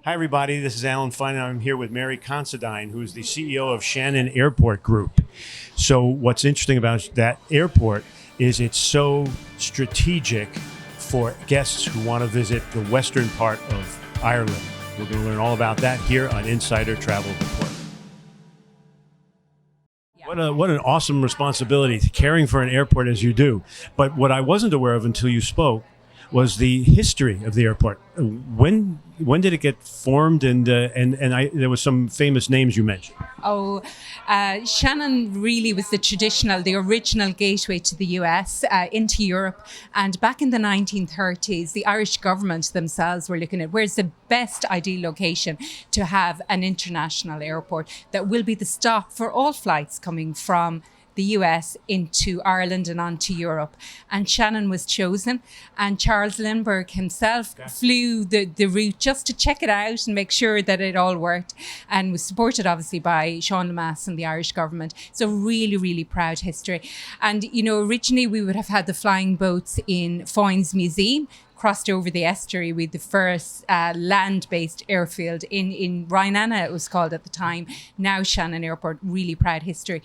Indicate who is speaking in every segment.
Speaker 1: Hi, everybody. This is Alan Fine. I'm here with Mary Considine, who's the CEO of Shannon Airport Group. So what's interesting about that airport is it's so strategic for guests who want to visit the western part of Ireland. We're going to learn all about that here on Insider Travel Report. What an awesome responsibility, caring for an airport as you do. But what I wasn't aware of until you spoke was the history of the airport. When did it get formed? And there was some famous names you mentioned.
Speaker 2: Shannon really was the original gateway to the US, into Europe. And back in the 1930s, the Irish government themselves were looking at where's the best ideal location to have an international airport that will be the stop for all flights coming from the US into Ireland and onto Europe. And Shannon was chosen, and Charles Lindbergh himself flew the route just to check it out and make sure that it all worked, and was supported obviously by Sean Lemass and the Irish government. So really, really proud history. And, originally we would have had the flying boats in Foynes Museum, crossed over the estuary with the first land-based airfield in Rhinanna, it was called at the time. Now Shannon Airport, really proud history.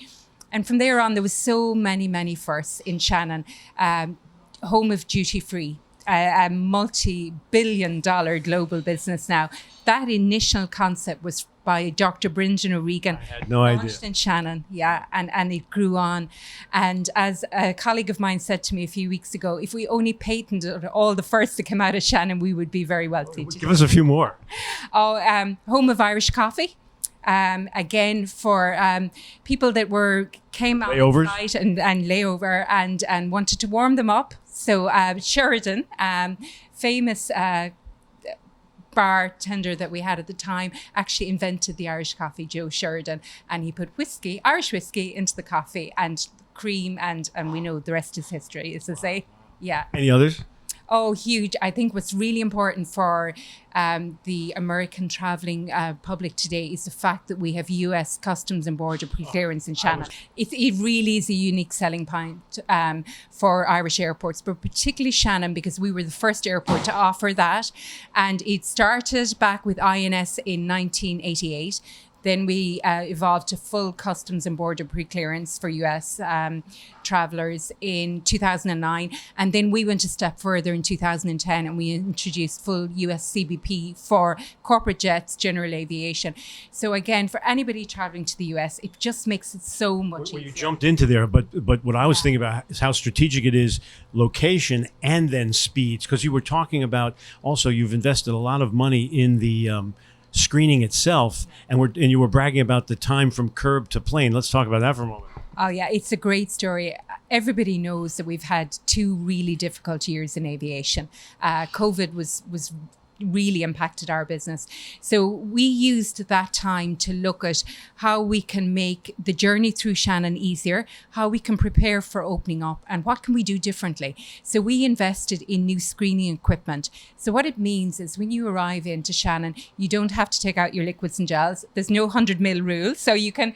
Speaker 2: And from there on, there was so many firsts in Shannon. Home of duty free, a multi-billion-dollar global business now. That initial concept was by Dr. Brendan O'Regan.
Speaker 1: I had no idea.
Speaker 2: Launched in Shannon, and it grew on. And as a colleague of mine said to me a few weeks ago, if we only patented all the firsts that came out of Shannon, we would be very wealthy.
Speaker 1: Give us a few more.
Speaker 2: Home of Irish coffee. Again, for people that came out night and layover and wanted to warm them up. So Sheridan, famous bartender that we had at the time, actually invented the Irish coffee, Joe Sheridan, and he put Irish whiskey into the coffee and cream, and we know the rest is history, as they say. Yeah.
Speaker 1: Any others?
Speaker 2: Oh, huge. I think what's really important for the American traveling public today is the fact that we have US Customs and Border Clearance in Shannon. It really is a unique selling point for Irish airports, but particularly Shannon, because we were the first airport to offer that. And it started back with INS in 1988. Then we evolved to full customs and border pre-clearance for US travelers in 2009. And then we went a step further in 2010 and we introduced full US CBP for corporate jets, general aviation. So again, for anybody traveling to the US, it just makes it so much easier.
Speaker 1: You jumped into there, but what I was thinking about is how strategic it is, location and then speeds. Because you were talking about also you've invested a lot of money in the screening itself, and you were bragging about the time from curb to plane. Let's talk about that for a moment.
Speaker 2: Oh yeah, it's a great story. Everybody knows that we've had 2 really difficult years in aviation. COVID was really impacted our business. So we used that time to look at how we can make the journey through Shannon easier, how we can prepare for opening up, and what can we do differently. So we invested in new screening equipment. So what it means is when you arrive into Shannon, you don't have to take out your liquids and gels. There's no 100 ml rule. So you can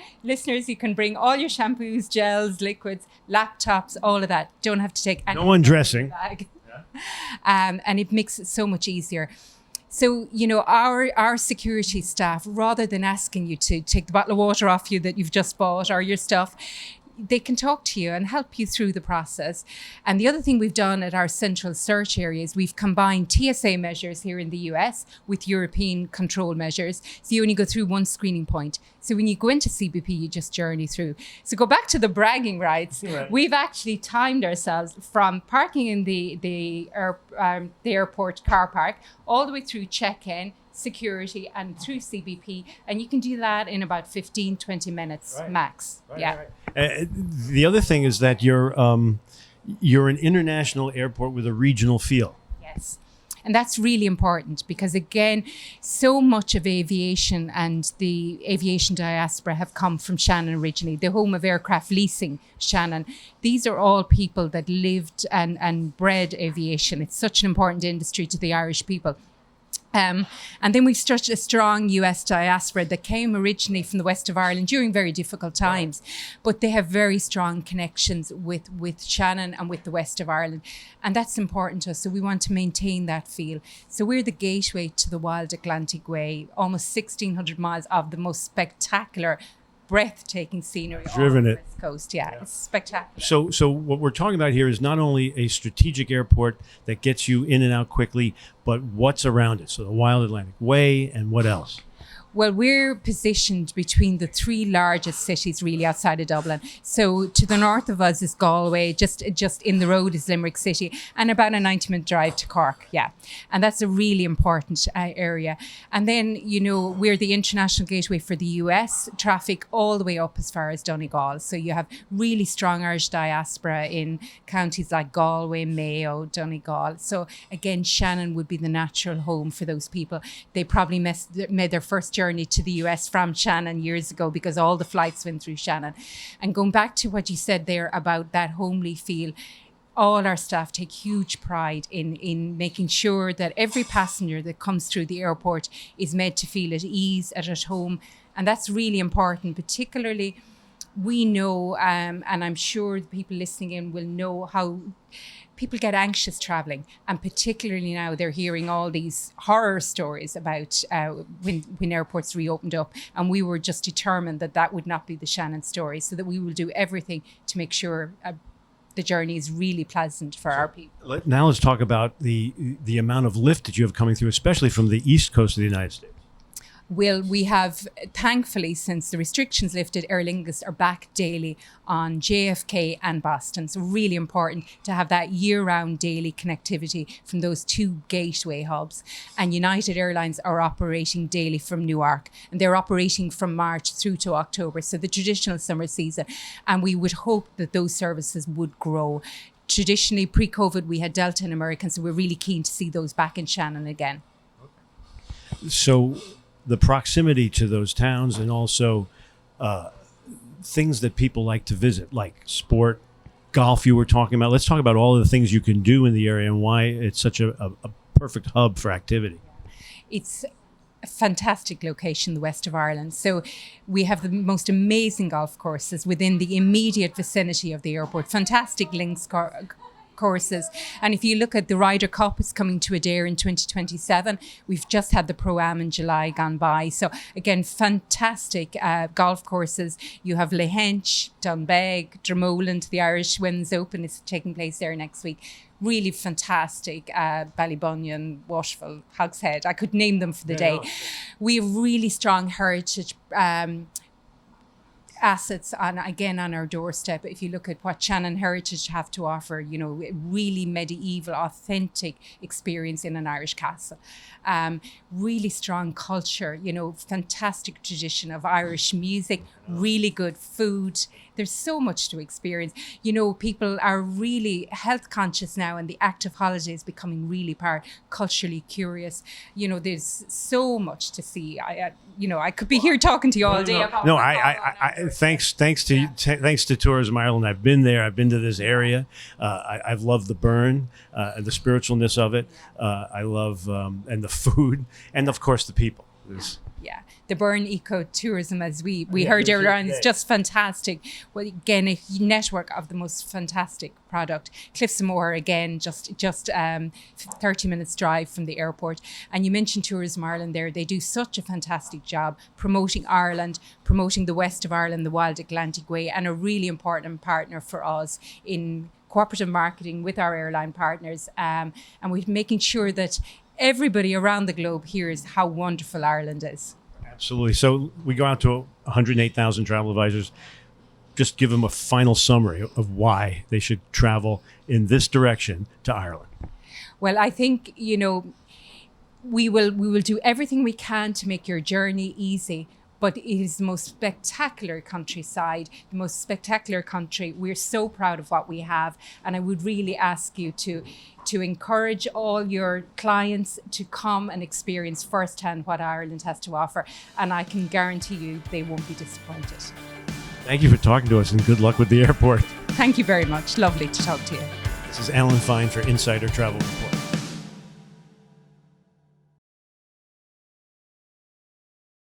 Speaker 2: bring all your shampoos, gels, liquids, laptops, all of that. Don't have to take any.
Speaker 1: No undressing.
Speaker 2: Bag. And it makes it so much easier. So, our security staff, rather than asking you to take the bottle of water off you that you've just bought or your stuff, they can talk to you and help you through the process. And the other thing we've done at our central search area is we've combined TSA measures here in the US with European control measures. So you only go through one screening point. So when you go into CBP, you just journey through. So go back to the bragging rights. Right. We've actually timed ourselves from parking in the airport car park all the way through check-in, security, and through CBP, and you can do that in about 15-20 minutes max.
Speaker 1: The other thing is that you're an international airport with a regional feel.
Speaker 2: Yes. And that's really important because, again, so much of aviation and the aviation diaspora have come from Shannon originally, the home of aircraft leasing, Shannon. These are all people that lived and bred aviation. It's such an important industry to the Irish people. And then we've such a strong US diaspora that came originally from the west of Ireland during very difficult times, but they have very strong connections with Shannon and with the west of Ireland. And that's important to us. So we want to maintain that feel. So we're the gateway to the wild Atlantic Way, almost 1,600 miles of the most spectacular, breathtaking scenery
Speaker 1: Driven
Speaker 2: on the
Speaker 1: it.
Speaker 2: West Coast. Yeah, it's spectacular.
Speaker 1: So what we're talking about here is not only a strategic airport that gets you in and out quickly, but what's around it. So the Wild Atlantic Way, and what else?
Speaker 2: Well, we're positioned between the three largest cities really outside of Dublin. So to the north of us is Galway, just in the road is Limerick City, and about a 90-minute drive to Cork, yeah. And that's a really important area. And then, we're the international gateway for the US traffic all the way up as far as Donegal. So you have really strong Irish diaspora in counties like Galway, Mayo, Donegal. So again, Shannon would be the natural home for those people. They probably made their first journey to the US from Shannon years ago because all the flights went through Shannon. And going back to what you said there about that homely feel, all our staff take huge pride in making sure that every passenger that comes through the airport is made to feel at ease, at home. And that's really important, particularly we know, and I'm sure the people listening in will know how people get anxious traveling, and particularly now they're hearing all these horror stories about when airports reopened up, and we were just determined that would not be the Shannon story, so that we will do everything to make sure the journey is really pleasant for our people.
Speaker 1: Now let's talk about the amount of lift that you have coming through, especially from the east coast of the United States.
Speaker 2: Well, we have, thankfully, since the restrictions lifted, Aer Lingus are back daily on JFK and Boston. So really important to have that year-round daily connectivity from those two gateway hubs. And United Airlines are operating daily from Newark, and they're operating from March through to October, so the traditional summer season. And we would hope that those services would grow. Traditionally, pre-COVID, we had Delta and American, so we're really keen to see those back in Shannon again.
Speaker 1: So the proximity to those towns, and also things that people like to visit, like sport, golf you were talking about. Let's talk about all of the things you can do in the area and why it's such a perfect hub for activity.
Speaker 2: It's a fantastic location, the west of Ireland. So we have the most amazing golf courses within the immediate vicinity of the airport. Fantastic links courses. And if you look at the Ryder Cup, is coming to Adair in 2027. We've just had the Pro-Am in July gone by. So again, fantastic golf courses. You have Lahinch, Dunbeg, Dromoland, the Irish Women's Open is taking place there next week. Really fantastic, Ballybunion, Washful, Hogshead. I could name them for the day. We have really strong heritage assets on our doorstep. If you look at what Shannon Heritage have to offer, really medieval, authentic experience in an Irish castle. Really strong culture, fantastic tradition of Irish music, really good food. There's so much to experience. People are really health conscious now, and the active holiday is becoming really culturally curious. There's so much to see. I could be here talking to you all day.
Speaker 1: No, thanks to Tourism Ireland. I've been there. I've been to this area. I've loved the burn, the spiritualness of it. I love and the food, and of course the people.
Speaker 2: Yeah, the Burn Eco-Tourism, as we heard earlier on, is just fantastic. Well, again, a network of the most fantastic product. Cliffs of Moher, again, just 30 minutes drive from the airport. And you mentioned Tourism Ireland there. They do such a fantastic job promoting Ireland, promoting the west of Ireland, the Wild Atlantic Way, and a really important partner for us in cooperative marketing with our airline partners. And we're making sure that everybody around the globe hears how wonderful Ireland is.
Speaker 1: Absolutely. So we go out to 108,000 travel advisors. Just give them a final summary of why they should travel in this direction to Ireland.
Speaker 2: Well, I think, we will do everything we can to make your journey easy. But it is the most spectacular countryside, the most spectacular country. We're so proud of what we have. And I would really ask you to encourage all your clients to come and experience firsthand what Ireland has to offer. And I can guarantee you they won't be disappointed.
Speaker 1: Thank you for talking to us, and good luck with the airport.
Speaker 2: Thank you very much. Lovely to talk to you.
Speaker 1: This is Alan Fine for Insider Travel Report.